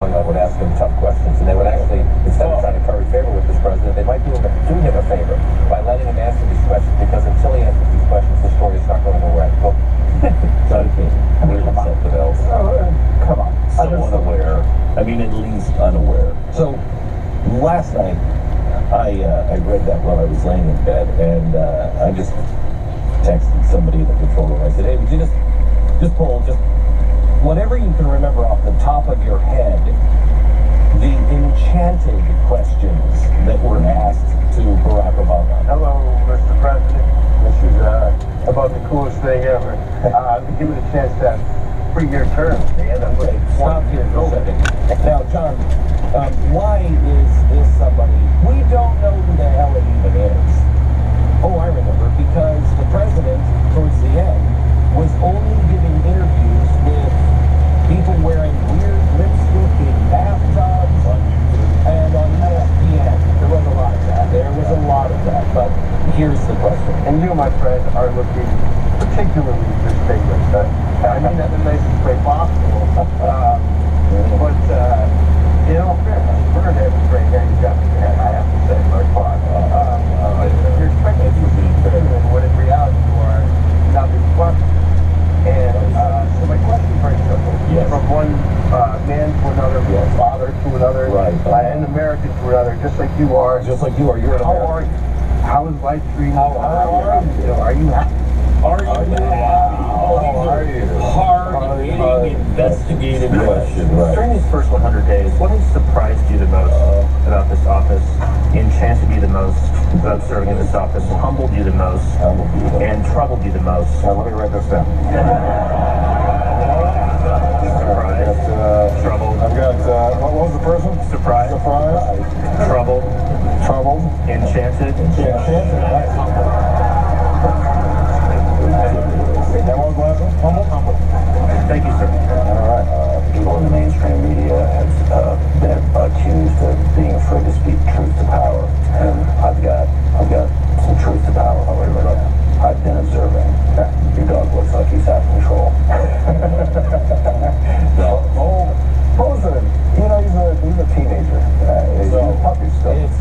going on would ask him tough questions, and they would actually, instead of trying to curry favor with this president, they might do him a favor by letting him answer these questions, because until he answers these questions, the story is not going anywhere. Well, John King, come on. Come on. So unaware. I mean, at least unaware. So, last night, I read that while I was laying in bed, and I just texted somebody in the control room. I said, hey, would you just pull, whatever you can remember off the top of your head, the enchanted questions that were asked to Barack Obama. Hello, Mr. President. This is about the coolest thing ever. Give me the chance to have 3-year term, man. I'm Okay, stop here for a second. Now, John, why is this somebody? We don't know who the hell it even is. Oh, I remember, because the president, towards the end, was only giving interviews with people wearing weird lipstick in bathtubs and on ESPN. There was a lot of that. But here's the question. And you, my friend, are looking particularly distinguished. I mean that in the nicest way possible. But in all fairness, Bird has a great hair. He's got a good head, I have to say, by far. You're expected to be feminine when in reality you are not being fluffy. And so my question is very simple. Yes. From one man to another, father to another, an American to another, just like you are. Just like you are. You're an How American. are you? How is life treating you? How are you? Are you happy? Are you happy? Hard-hitting, investigative questions. During these first 100 days, what has surprised you the most about this office, enchanted you the most about serving in this office, humbled you the most, and troubled you the most? Let me write this down. Surprised, troubled, I've got, what was the person? surprised, troubled, enchanted. That was the last one? Humble. Thank you, sir. All right. People in the mainstream media have been accused of being afraid to speak truth to power, and I've got some truth to power. I've been observing. Your dog looks like he's out of control. President, he's a teenager. He's a puppy still. It's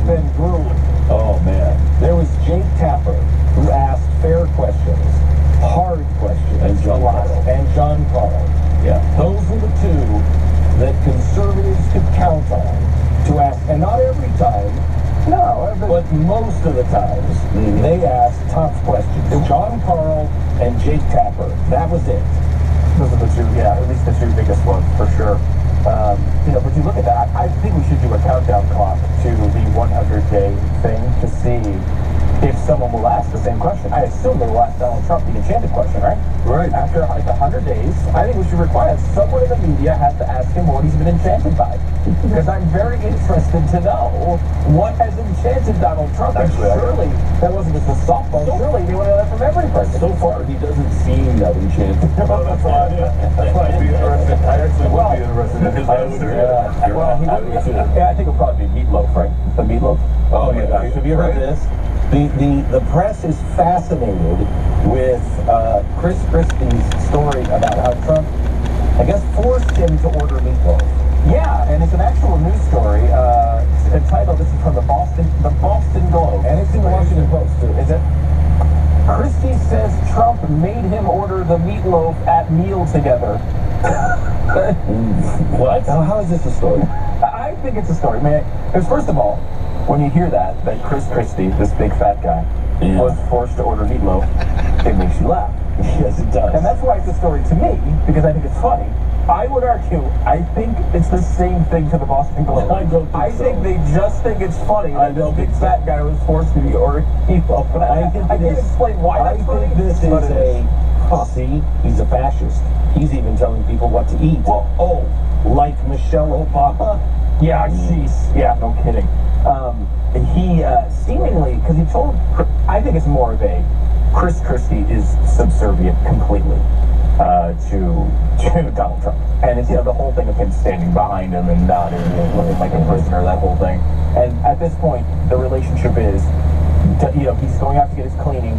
been grueling. Oh man, there was Jake Tapper who asked fair questions, hard questions, and John Carl. Yeah, those were the two that conservatives could count on to ask, and not every time. No, but most of the times they asked tough questions. John Carl and Jake Tapper. That was it. Those are the two, at least the two biggest ones, for sure. But you look at that, I think we should do a countdown clock to the 100-day thing to see if someone will ask the same question. I assume they will ask Donald Trump the enchanted question, right? Right. After like 100 days, I think we should require someone in the media has to ask him what he's been enchanted by. Because I'm very interested to know what has enchanted Donald Trump. And surely, that wasn't just a softball, surely he would have that from every person. So far, he doesn't seem that enchanted. That's why I'd be interested. I actually would be interested in his answer. I think it'll probably be Meatloaf, right? The Meatloaf. Oh my gosh, have you heard this? The press is fascinated with Chris Christie's story about how Trump, I guess, forced him to order meatloaf. Yeah, and it's an actual news story. It's entitled, this is from the Boston Globe. And it's in the Washington Post, too. Is it? Christie says Trump made him order the meatloaf at meal together. What? Now, how is this a story? I think it's a story, man. Because first of all, when you hear that Chris Christie, this big fat guy, was forced to order meatloaf, it makes you laugh. Yes, it does. And that's why it's a story to me, because I think it's funny. I would argue, I think it's the same thing to the Boston Globe. I think they just think it's funny that this big fat guy was forced to be ordering meatloaf. But I can't explain why that's funny. I think this is see, he's a fascist. He's even telling people what to eat. Well, like Michelle Obama. Yeah, no kidding. He seemingly, because he told, I think it's more of a, Chris Christie is subservient completely to Donald Trump. And it's, the whole thing of him standing behind him and nodding and looking like a prisoner, that whole thing. And at this point, the relationship is, he's going out to get his cleaning.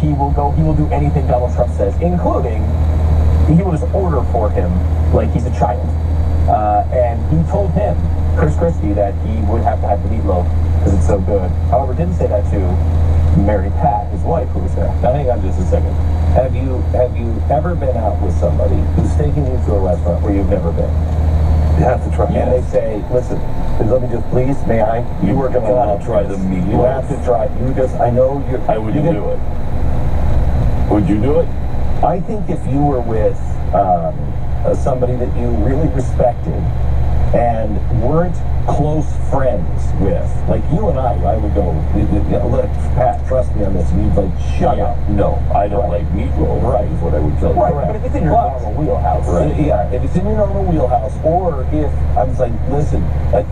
He will do anything Donald Trump says, including he would just order for him like he's a child. And he told him, Chris Christie, that he would have to have the meatloaf because it's so good. However, didn't say that to Mary Pat, his wife, who was there. Now hang on just a second. Have you ever been out with somebody who's taking you to a restaurant where you've never been? You have to try. And they say, listen, let me just, please, may I? You are going to try the meatloaf. You have to try. You just, I know you're. How would you do it? Would you do it? I think if you were with somebody that you really respected and weren't close friends with, like you and I would go, look, Pat, trust me on this. And you'd like, shut up. No, I don't like meatloaf. Right. Is what I would tell you. Right, but if it's in your normal wheelhouse. Right. Yeah, if it's in your normal wheelhouse, or if I was like, listen,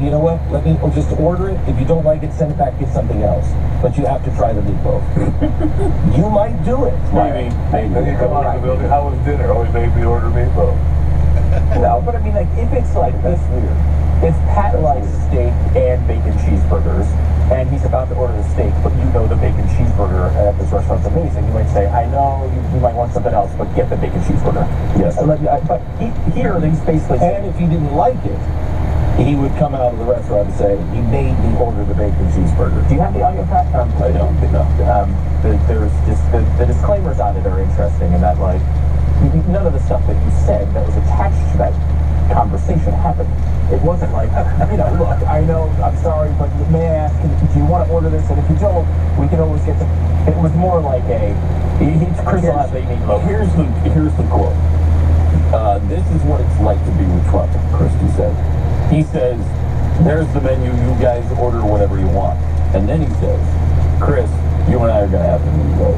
you know what? Let me just order it. If you don't like it, send it back, get something else. But you have to try the meatloaf. You might do it. Maybe. Then you come out of the building. How was dinner? Always made me order meatloaf. No, but I mean, like, if it's like this weird, if Pat likes steak and bacon cheeseburgers, and he's about to order the steak, but you know the bacon cheeseburger at this restaurant's amazing, you might say, I know you might want something else, but get the bacon cheeseburger. Yes. But here, he's basically saying, And if he didn't like it, he would come out of the restaurant and say, he made me order the bacon cheeseburger. do you have the audio, Pat? I don't. No. There's just, the disclaimers on it are interesting in that, like, none of the stuff that you said that was attached to that conversation happened. It wasn't like, look, I know, I'm sorry, but may I ask, do you want to order this? And if you don't, we can always get to... It was more like Chris will have the meatloaf. Here's the quote. This is what it's like to be with Trump, Christie said. He says, there's the menu, you guys order whatever you want. And then he says, Chris, you and I are going to have the meatloaf.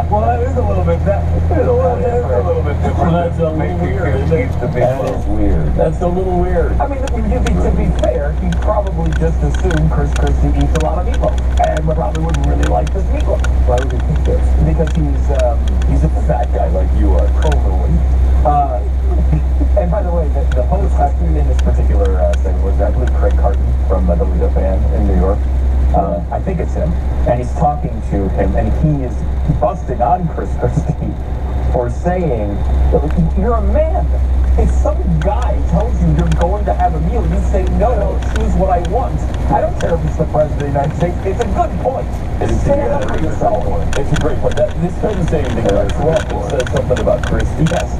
Well, that is a little bit different. That's a little weird. That is weird. That's a little weird. I mean, to be fair, he'd probably just assume Chris Christie eats a lot of meatloaf, and probably wouldn't really like this meatloaf. Why would you think this? Because he's a fat guy like you are. Totally. And by the way, the host in this particular segment was, I believe, Craig Carton from WFAN in New York. I think it's him. And he's talking to him, and he is busting on Chris Christie for saying, you're a man. If some guy tells you you're going to have a meal, you say, no, choose what I want. I don't care if it's the President of the United States. It's a good point. Stand up for yourself. It's a great point. This doesn't say anything about Trump. It says something about Christie. Yes.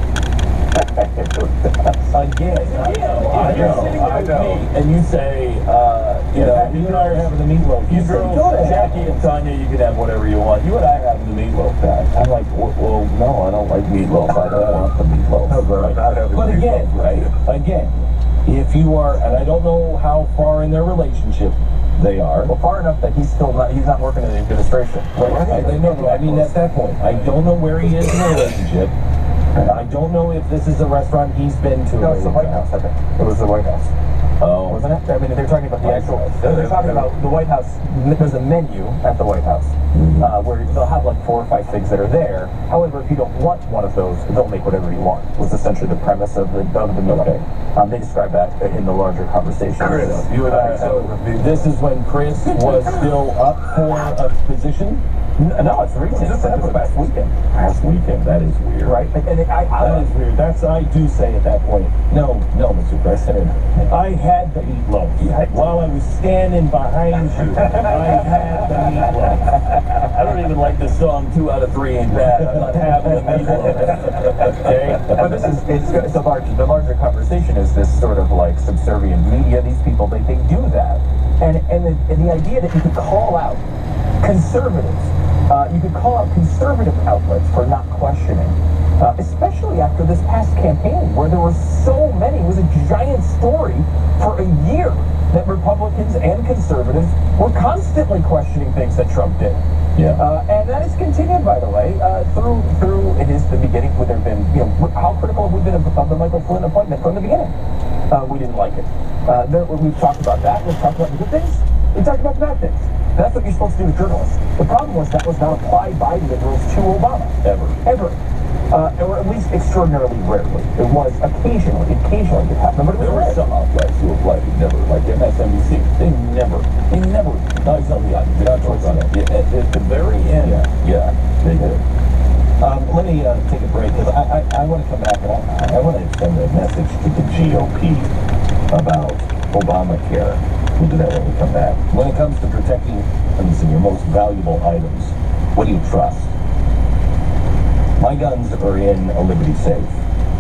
Again, I know. And you say, you and I are having the meatloaf. you girls, Jackie and Tanya, you can have whatever you want. You and I are having the meatloaf, Pat. I'm like, well, no, I don't like meatloaf. I don't want the meatloaf. But again, if you are, and I don't know how far in their relationship they are. Well, far enough that he's not working in the administration. I mean, at that point, I don't know where he is in the relationship. I don't know if this is a restaurant he's been to. No, it's the White House, I think. It was the White House. Oh. Wasn't it? I mean, they're talking about the actual... They're talking about the White House. There's a menu at the White House where they'll have like 4 or 5 things that are there. However, if you don't want one of those, they'll make whatever you want. Was essentially the premise of the meal. Okay. They describe that in the larger conversation. Chris, you and I this is when Chris was still up for a position? No, it's recent. It's the past weekend. Past weekend, that is weird. Right? And That is weird. I do say at that point, no, Mr. President, I had the meatloaf. While I was standing behind you, I had the meatloaf. I don't even like the song 2 out of 3 ain't bad. I'm not having the meatloaf. Okay? But it's the larger conversation is this sort of like subservient media. These people, they do that. And the idea that you could call out conservatives, you could call out conservative outlets for not questioning, especially after this past campaign where there were so many. It was a giant story for a year that Republicans and conservatives were constantly questioning things that Trump did. Yeah. And that has continued, by the way, through the beginning. Would there have been, how critical have we been of the Michael Flynn appointment from the beginning? We didn't like it. We've talked about that. We've talked about the good things. We've talked about the bad things. That's what you're supposed to do as journalists. The problem was that was not applied by liberals to Obama. Ever. Or at least extraordinarily rarely. It was occasionally it happened, but it was There were some outlets who applied, but never, like MSNBC. They never. No, exactly. At the very end, yeah, they did. Let me take a break, because I want to come back, and I want to send a message to the GOP about Obamacare. We'll do that when we come back. When it comes to protecting your most valuable items, what do you trust? My guns are in a Liberty safe,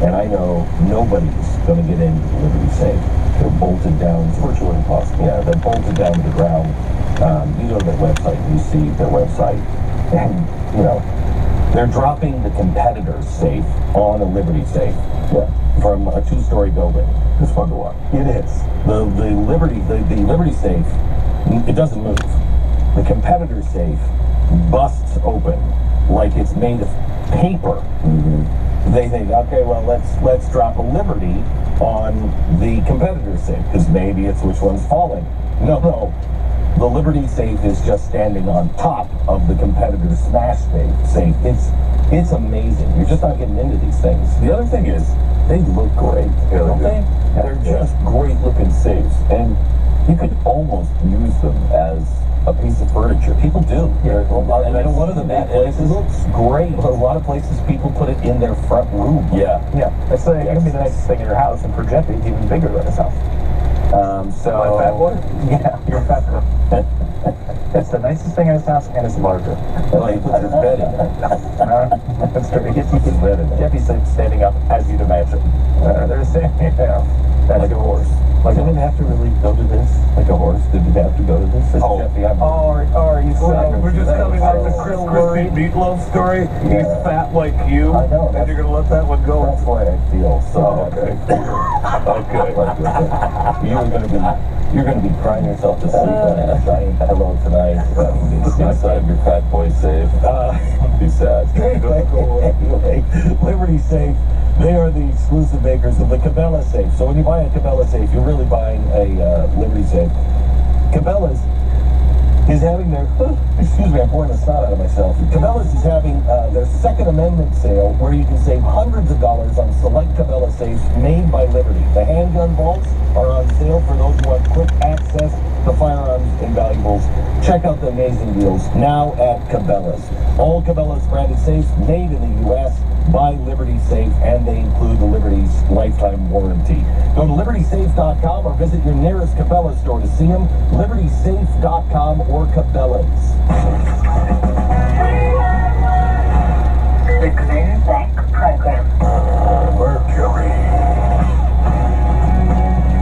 and I know nobody's going to get into the Liberty safe. They're bolted down. It's virtually impossible. Yeah, they're bolted down to the ground. You go to their website, you see their website, and, you know, they're dropping the competitor's safe on a Liberty safe. Yeah. From a 2-story building. It's fun to watch. It is. The Liberty safe, it doesn't move. The competitor's safe busts open like it's made of paper. Mm-hmm. They think, okay, well, let's drop a Liberty on the competitor's safe, because maybe it's which one's falling. No. The Liberty safe is just standing on top of the competitor's smash safe. It's amazing. You're just not getting into these things. The other thing is, they look great, don't they? They're just great looking safes, and you could almost use them as a piece of furniture. People do. Yeah. And I know one of the big places looks great. A lot of places people put it in their front room. Yeah. It's going to be the nicest thing in your house, and project it even bigger than his house. So my fat boy? Yeah, your fat boy. It's the nicest thing in his house, and it's larger. Well, he puts his bed in there. That's true. He gets his bed in there. Jeffy's standing up, as you'd imagine. They're saying, that's like a horse. Did it have to really go to this? Like a horse? Did it have to go to this? Jeffy, are you saying? We're just coming off the Chris Christie meatloaf story. He's fat like you. I know. And you're going to let that one go? That's why I feel so. Okay. You're going to be crying yourself to sleep on a giant pillow tonight. Inside your fat boy safe. Be sad. Anyway, Liberty Safe, they are the exclusive makers of the Cabela safe. So when you buy a Cabela safe, you're really buying a Liberty safe. Cabela's is having their, excuse me, I'm pouring the snot out of myself. Cabela's is having their Second Amendment sale, where you can save hundreds of dollars on select Cabela safes made by Liberty. The handgun vaults are on sale for those who want quick access to firearms and valuables. Check out the amazing deals now at Cabela's. All Cabela's branded safes made in the U.S. by Liberty Safe, and they include the Liberty's lifetime warranty. Go to libertysafe.com or visit your nearest Cabela store to see them. libertysafe.com or Cabela's. The Clear Bank Program. Mercury.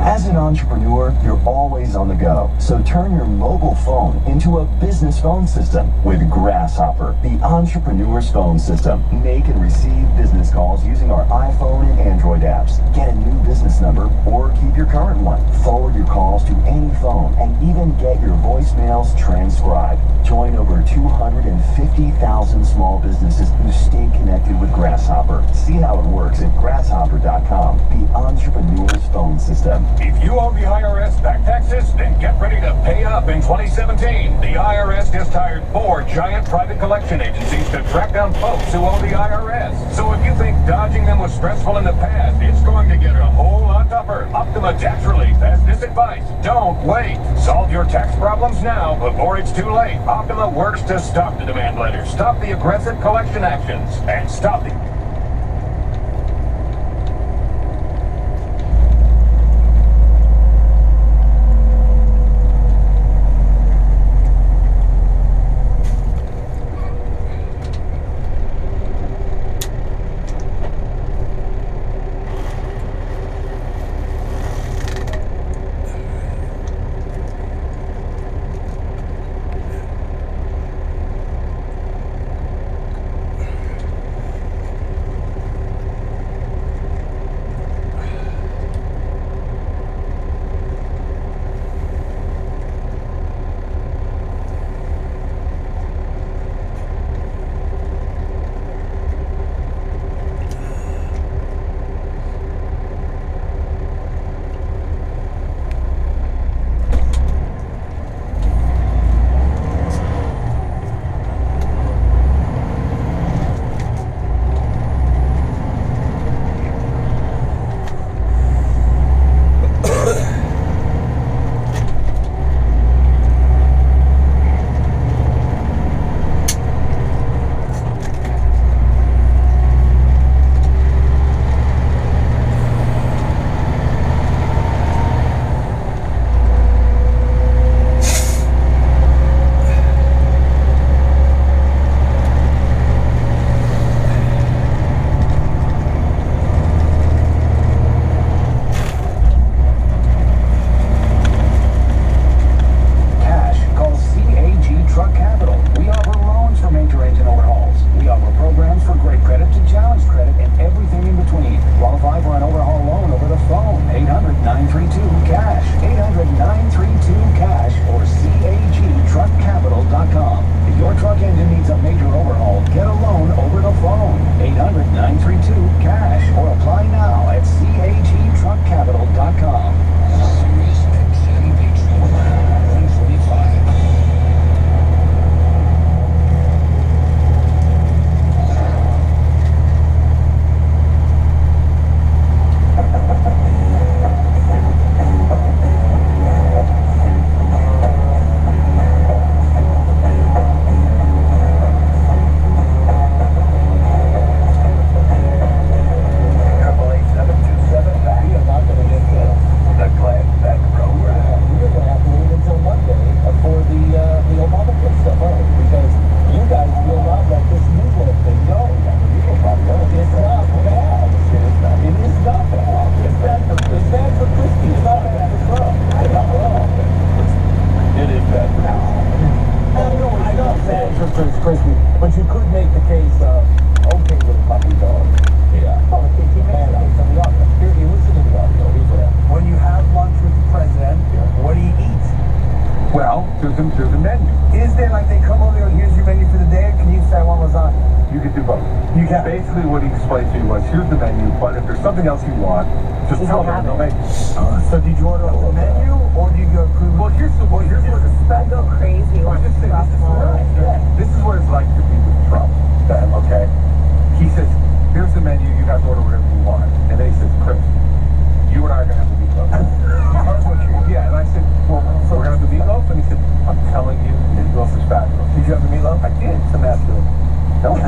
As an entrepreneur, you're always on the go. So turn your mobile phone into a business phone system with Grasshopper, the entrepreneur's phone system. Make and receive business calls using our iPhone and Android apps. Get a new business number or keep your current one. Forward your calls to any phone and even get your voicemails transcribed. Join over 250,000 small businesses who stay connected with Grasshopper. See how it works at grasshopper.com, the entrepreneur's phone system. If you owe the IRS back taxes, then get ready to pay up in 2017. The IRS just hired 4 giant private collection agencies to track down folks who owe the IRS. So if you think dodging them was stressful in the past, it's going to get a whole lot tougher. Optima Tax Relief has this advice: don't wait. Solve your tax problems now before it's too late. Optima works to stop the demand letters, stop the aggressive collection actions, and stop the... there's a menu. Is there like they come over and here's your menu for the day, or can you say I want lasagna? You can do both. You can. Basically, what he explained to you was, here's the menu, but if there's something else you want, just tell them they'll make it. So did you order the menu, or do you go through? Well, here's what it's I go crazy Well, on just say, truffle. this is what it's like to be with Trump. Okay? He says, here's the menu, you guys order whatever you want. And then he says, Chris, you and I are going to have the meatloaf. Yeah, and I said, well, we're going to have the meatloaf? And he said, I'm telling you, meatloaf is fabulous. Did you have the meatloaf? I did. It's a master. No.